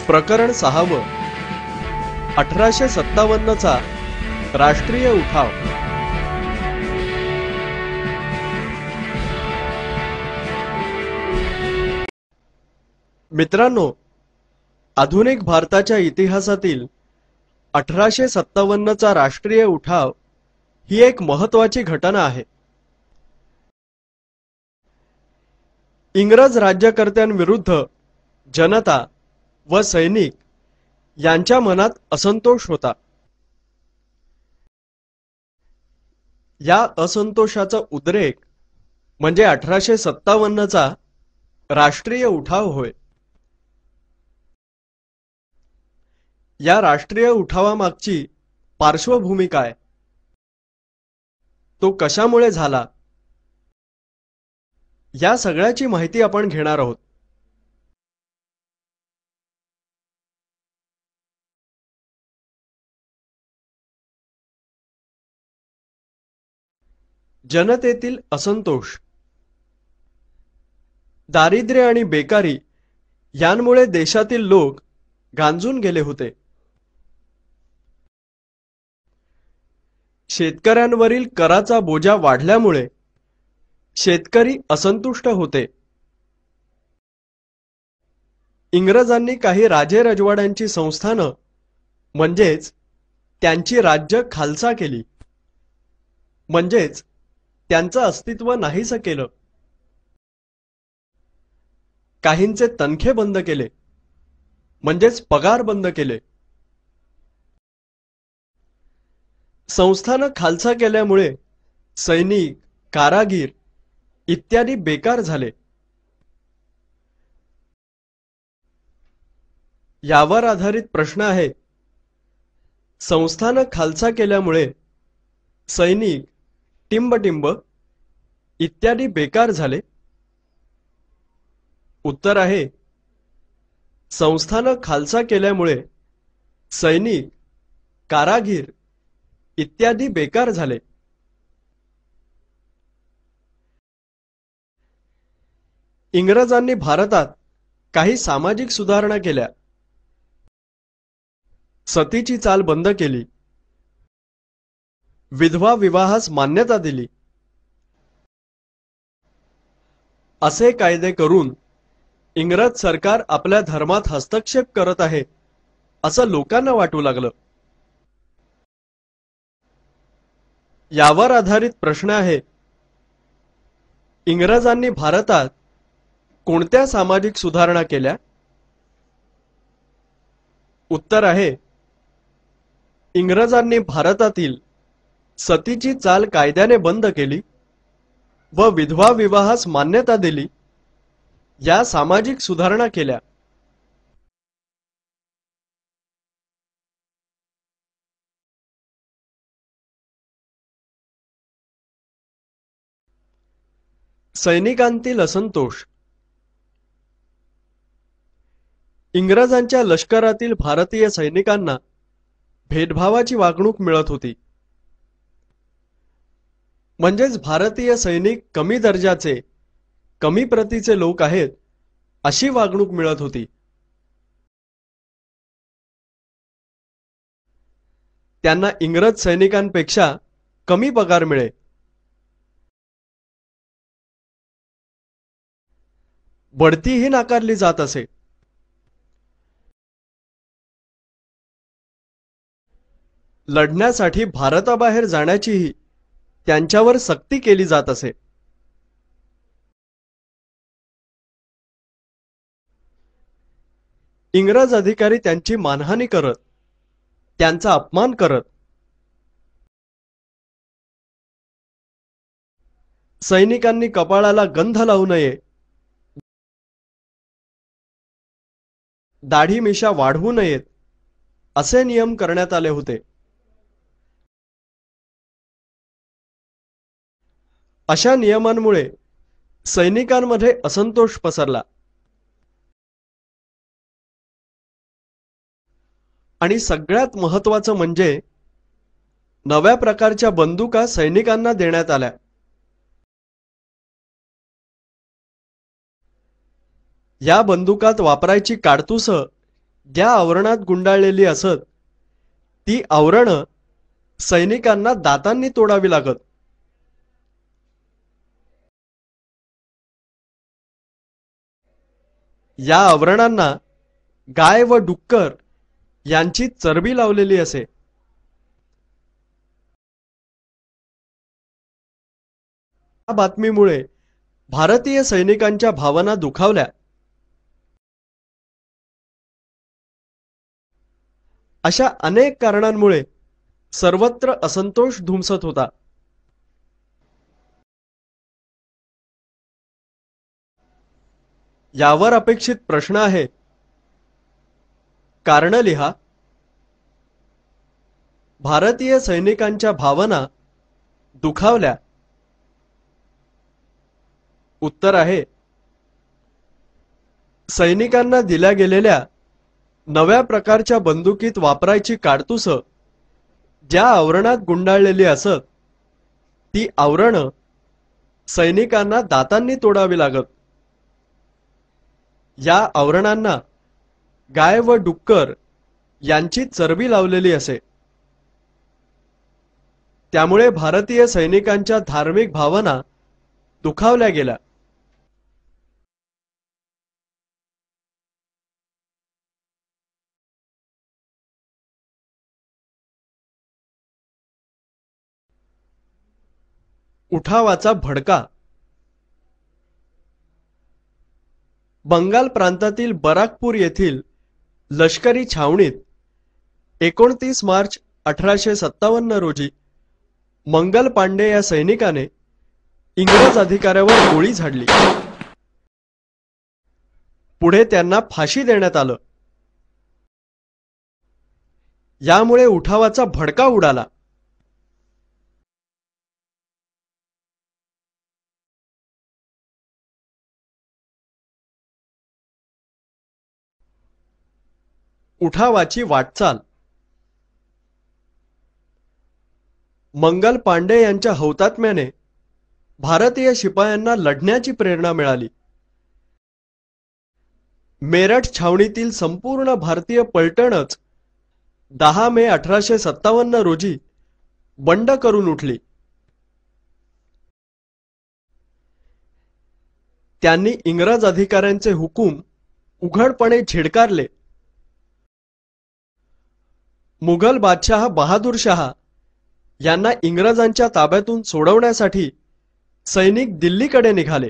प्रकरण 6. 1857चा राष्ट्रीय उठाव. मित्रांनो, आधुनिक भारताच्या इतिहासातील 1857चा राष्ट्रीय उठाव ही एक महत्त्वाची घटना आहे. इंग्रज राज्यकर्त्यांविरुद्ध जनता व सैनिक यांच्या मनात असंतोष होता. या असंतोषाचा उद्रेक म्हणजे 1857चा राष्ट्रीय उठाव होय. या राष्ट्रीय उठावामागची पार्श्वभूमी काय, तो कशामुळे झाला, या सगळ्याची माहिती आपण घेणार आहोत. जनतेतील असंतोष. दारिद्र्य आणि बेकारी यांमुळे देशातील लोक गांजून गेले होते. शेतकऱ्यांवरील कराचा बोजा वाढल्यामुळे शेतकरी असंतुष्ट होते. इंग्रजांनी काही राजे रजवाड्यांची संस्थानं म्हणजेच त्यांची राज्य खालसा केली, म्हणजेच त्यांचं अस्तित्व नाहीसं केलं. काहींचे तनखे बंद केले, म्हणजेच पगार बंद केले. संस्थानं खालसा केल्यामुळे सैनिक, कारागीर इत्यादी बेकार झाले. यावर आधारित प्रश्न आहे, संस्थानं खालसा केल्यामुळे सैनिक, टिंबटिंब इत्यादी बेकार झाले. उत्तर आहे, संस्थानं खालसा केल्यामुळे सैनिक, कारागीर इत्यादी बेकार झाले. इंग्रजांनी भारतात काही सामाजिक सुधारणा केल्या. सतीची चाल बंद केली, विधवा विवाहास मान्यता दिली. असे कायदे करून इंग्रज सरकार आपल्या धर्मात हस्तक्षेप करत आहे असं लोकांना वाटू लागलं. यावर आधारित प्रश्न आहे, इंग्रजांनी भारतात कोणत्या सामाजिक सुधारणा केल्या? उत्तर आहे, इंग्रजांनी भारतातील सतीची चाल कायद्याने बंद केली व विधवा विवाहास मान्यता दिली. या सामाजिक सुधारणा केल्या. सैनिकांतील असंतोष. इंग्रजांच्या लष्करातील भारतीय सैनिकांना भेदभावाची वागणूक मिळत होती. म्हणजेच भारतीय सैनिक कमी दर्जाचे, कमी प्रतीचे लोक आहेत अशी वागणूक मिळत होती. त्यांना इंग्रज सैनिकांपेक्षा कमी पगार मिळे. बढतीही नाकारली जात असे. लढण्यासाठी भारताबाहेर जाण्याचीही त्यांच्यावर सक्ती केली जात असे. इंग्रज अधिकारी त्यांची मानहानी करत, त्यांचा अपमान करत. सैनिकांनी कपाळाला गंध लावू नये, दाढी मिशा वाढवू नयेत असे नियम करण्यात आले होते. अशा नियमांमुळे सैनिकांमध्ये असंतोष पसरला आणि सगळ्यात महत्त्वाचं म्हणजे नव्या प्रकारच्या बंदुका सैनिकांना देण्यात आल्या. या बंदुकात वापरायची काडतुसं ज्या आवरणात गुंडाळलेली असत ती आवरणं सैनिकांना दातांनी तोडावी लागत. या आवरणांना गाय व डुक्कर यांची चरबी लावलेली असे. या बातमीमुळे भारतीय सैनिकांच्या भावना दुखावल्या. अशा अनेक कारणांमुळे सर्वत्र असंतोष धुमसत होता. यावर अपेक्षित प्रश्न आहे, कारण लिहा. भारतीय सैनिकांच्या भावना दुखावल्या. उत्तर आहे, सैनिकांना दिल्या गेलेल्या नव्या प्रकारच्या बंदुकीत वापरायची काडतुस ज्या आवरणात गुंडाळलेली असत ती आवरणं सैनिकांना दातांनी तोडावी लागत. या आवरणांना गाय व डुक्कर यांची चरबी लावलेली असे. त्यामुळे भारतीय सैनिकांच्या धार्मिक भावना दुखावल्या गेल्या. उठावाचा भडका. बंगाल प्रांतातील बराकपूर येथील लष्करी छावणीत 29 मार्च 1857 रोजी मंगल पांडे या सैनिकाने इंग्रज अधिकाऱ्यावर गोळी झाडली. पुढे त्यांना फाशी देण्यात आलं. यामुळे उठावाचा भडका उडाला. उठावाची वाटचाल. मंगल पांडे यांच्या हौतात्म्याने भारतीय शिपायांना लढण्याची प्रेरणा मिळाली. मेरठ छावणीतील संपूर्ण भारतीय पलटणच 10 मे 1857 रोजी बंड करून उठली. त्यांनी इंग्रज अधिकाऱ्यांचे हुकूम उघडपणे झिडकारले. मुघल बादशाह बहादूर शाह यांना इंग्रजांच्या ताब्यातून सोडवण्यासाठी सैनिक दिल्लीकडे निघाले.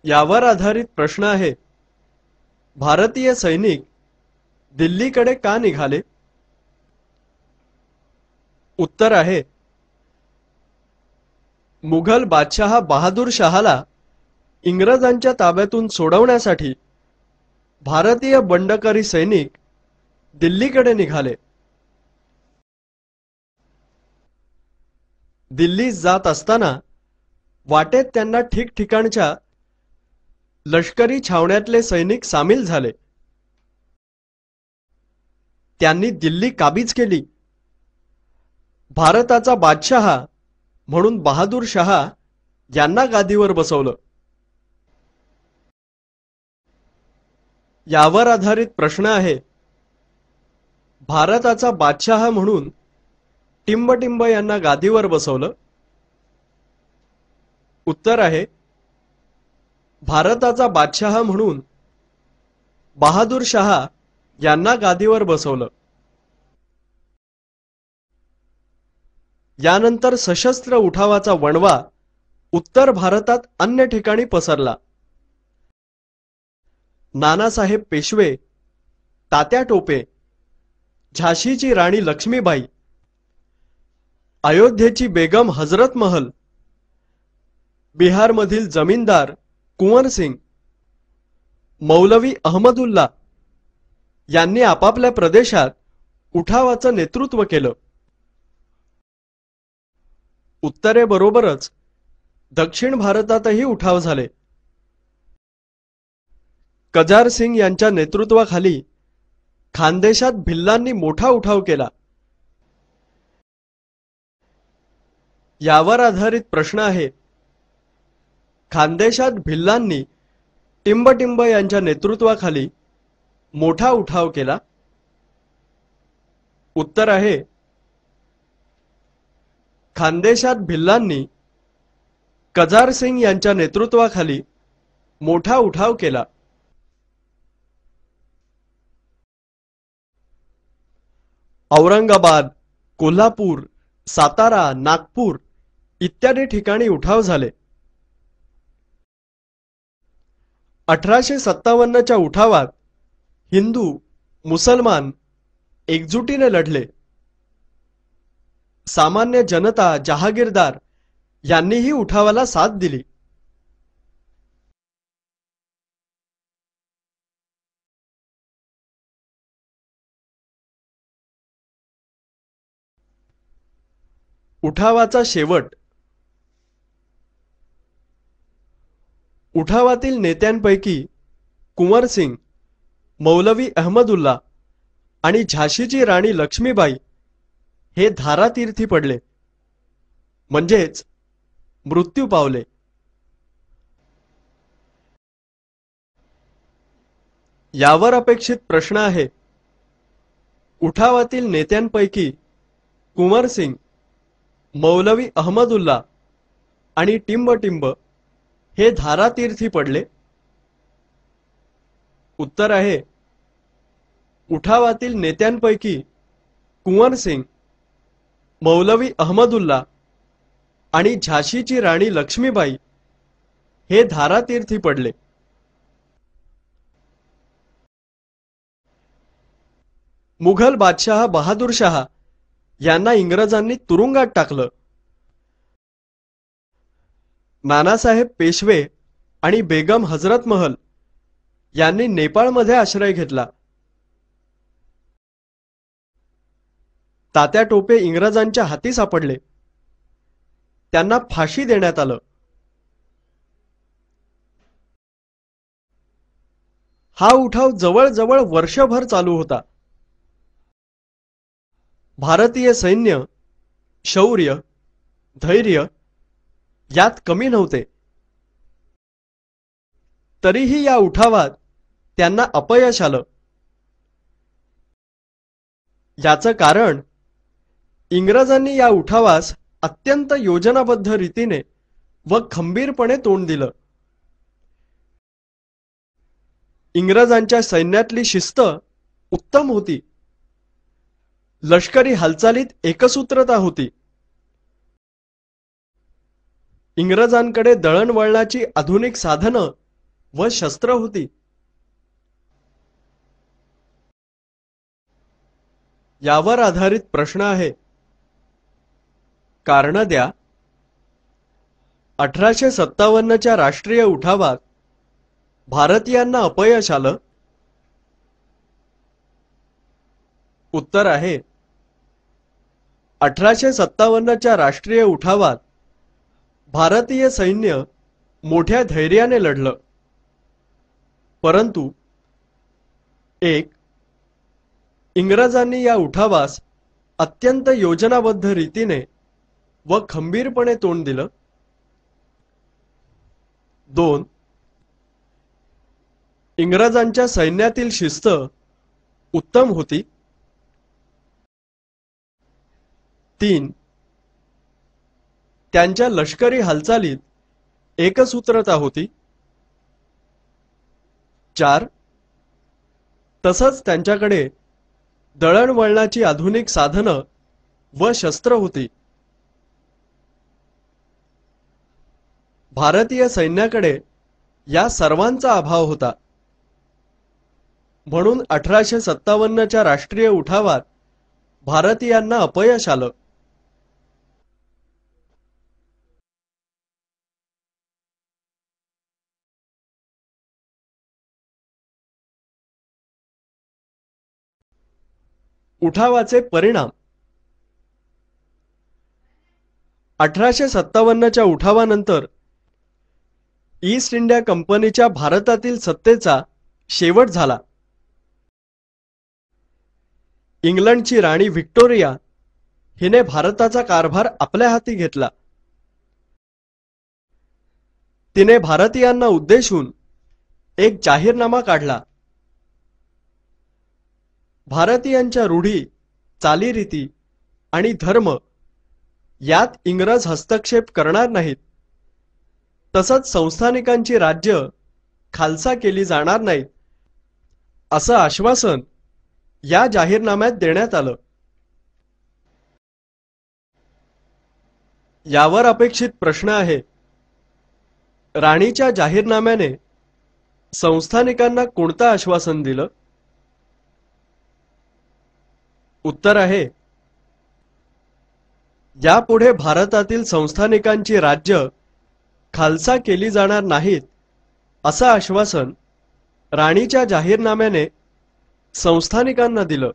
यावर आधारित प्रश्न आहे, भारतीय सैनिक दिल्लीकडे का निघाले? उत्तर आहे, मुघल बादशाह बहादूर शाहाला इंग्रजांच्या ताब्यातून सोडवण्यासाठी भारतीय बंडकरी सैनिक दिल्लीकडे निघाले. दिल्लीस जात असताना वाटेत त्यांना ठिकठिकाणच्या लष्करी छावण्यातले सैनिक सामील झाले. त्यांनी दिल्ली काबीज केली. भारताचा बादशाह म्हणून बहादूर शाह यांना गादीवर बसवलं. यावर आधारित प्रश्न आहे, भारताचा बादशाह म्हणून टिंबटिंब यांना गादीवर बसवलं. उत्तर आहे, भारताचा बादशाह म्हणून बहादूर शाह यांना गादीवर बसवलं. यानंतर सशस्त्र उठावाचा वणवा उत्तर भारतात अन्य ठिकाणी पसरला. नानासाहेब पेशवे, तात्या टोपे, झाशीची राणी लक्ष्मीबाई, अयोध्येची बेगम हजरत महल, बिहारमधील जमीनदार कुंवर सिंग, मौलवी अहमदुल्ला यांनी आपापल्या प्रदेशात उठावाचं नेतृत्व केलं. उत्तरेबरोबरच दक्षिण भारतातही उठाव झाले. कजार सिंग यांच्या नेतृत्वाखाली खानदेशात भिल्लांनी मोठा उठाव केला. यावर आधारित प्रश्न आहे, खानदेशात भिल्लांनी टिंबटिंब यांच्या नेतृत्वाखाली मोठा उठाव केला? उत्तर आहे खानदेशात भिल्लांनी कजार सिंग यांच्या नेतृत्वाखाली मोठा उठाव केला. औरंगाबाद, कोल्हापूर, सातारा, नागपूर इत्यादी ठिकाणी उठाव झाले. 1857च्या उठावात हिंदू, मुसलमान एकजुटीने लढले. सामान्य जनता, जहागीरदार यांनीही उठावाला साथ दिली. उठावाचा शेवट. उठावातील नेत्यांपैकी कुंवर सिंग, मौलवी अहमदुल्ला आणि झाशीची राणी लक्ष्मीबाई हे धारातीर्थी पडले, म्हणजेच मृत्यू पावले. यावर अपेक्षित प्रश्न आहे, उठावातील नेत्यांपैकी कुंवर सिंग, मौलवी अहमदुल्ला आणि टिंबटिंब हे धारातीर्थी पडले? उत्तर आहे उठावातील नेत्यांपैकी कुंवर सिंग, मौलवी अहमदुल्ला आणि झाशीची राणी लक्ष्मीबाई हे धारातीर्थी पडले. मुघल बादशाह बहादूर शाह यांना इंग्रजांनी तुरुंगात टाकलं. नानासाहेब पेशवे आणि बेगम हजरत महल यांनी नेपाळमध्ये आश्रय घेतला. तात्या टोपे इंग्रजांच्या हाती सापडले. त्यांना फाशी देण्यात आलं. हा उठाव जवळजवळ वर्षभर चालू होता. भारतीय सैन्य शौर्य, धैर्य यात कमी नव्हते. तरीही या उठावात त्यांना अपयश आलं. याचं कारण इंग्रजांनी या उठावास अत्यंत योजनाबद्ध रीतीने व खंबीरपणे तोंड दिलं. इंग्रजांच्या सैन्यातली शिस्त उत्तम होती. लष्करी हालचालीत एकसूत्रता होती. इंग्रजांकडे दळणवळणाची आधुनिक साधनं व शस्त्र होती. यावर आधारित प्रश्न आहे. कारण द्या. 1857च्या राष्ट्रीय उठावात भारतीयांना अपयश आलं. उत्तर आहे 1857च्या राष्ट्रीय उठावात भारतीय सैन्य मोठ्या धैर्याने लढलं. परंतु 1. इंग्रजांनी या उठावास अत्यंत योजनाबद्ध रीतीने व खंबीरपणे तोंड दिलं. 2. इंग्रजांच्या सैन्यातील शिस्त उत्तम होती. 3. त्यांच्या लष्करी हालचालीत एकसूत्रता होती. 4. तसंच त्यांच्याकडे दळणवळणाची आधुनिक साधनं व शस्त्र होती. भारतीय सैन्याकडे या सर्वांचा अभाव होता. म्हणून 1857च्या राष्ट्रीय उठावात भारतीयांना अपयश आलं. उठावाचे परिणाम. 1857च्या उठावानंतर ईस्ट इंडिया कंपनीच्या भारतातील सत्तेचा शेवट झाला. इंग्लंडची राणी व्हिक्टोरिया हिने भारताचा कारभार आपल्या हाती घेतला. तिने भारतीयांना उद्देशून एक जाहीरनामा काढला. भारतीयांच्या रूढी, चालीरीती आणि धर्म यात इंग्रज हस्तक्षेप करणार नाहीत. तसंच संस्थानिकांची राज्य खालसा केली जाणार नाहीत, असं आश्वासन या जाहीरनाम्यात देण्यात आलं. यावर अपेक्षित प्रश्न आहे, राणीच्या जाहीरनाम्याने संस्थानिकांना कोणतं आश्वासन दिलं? उत्तर आहे, यापुढे भारतातील संस्थानिकांची राज्य खालसा केली जाणार नाहीत, असं आश्वासन राणीच्या जाहीरनाम्याने संस्थानिकांना दिलं.